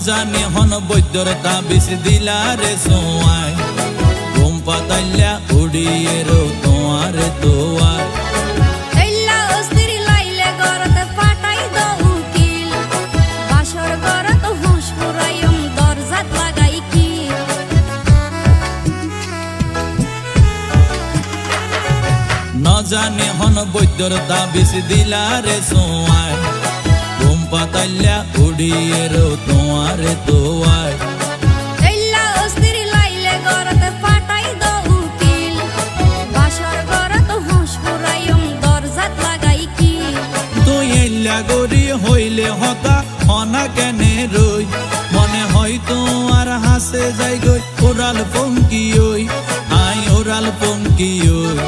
জানি হন বৈদ্যর তাবিজ দিলারে সোয়াই ঘুম পাতাইলা উড়িয়ে রো তোমার দোয়ার জানি হন বৈদ্যর তাবিজ দিলারে সোয়াই ঘুম পাতাইলা উড়িয়ে রো তোমার দোয়ার গরি হইলে হতা হনা কেনে রই মনে হয় তোমার হাসে যাই গই ওরাল পঙ্কি ওই আই ওরাল পঙ্কি ওই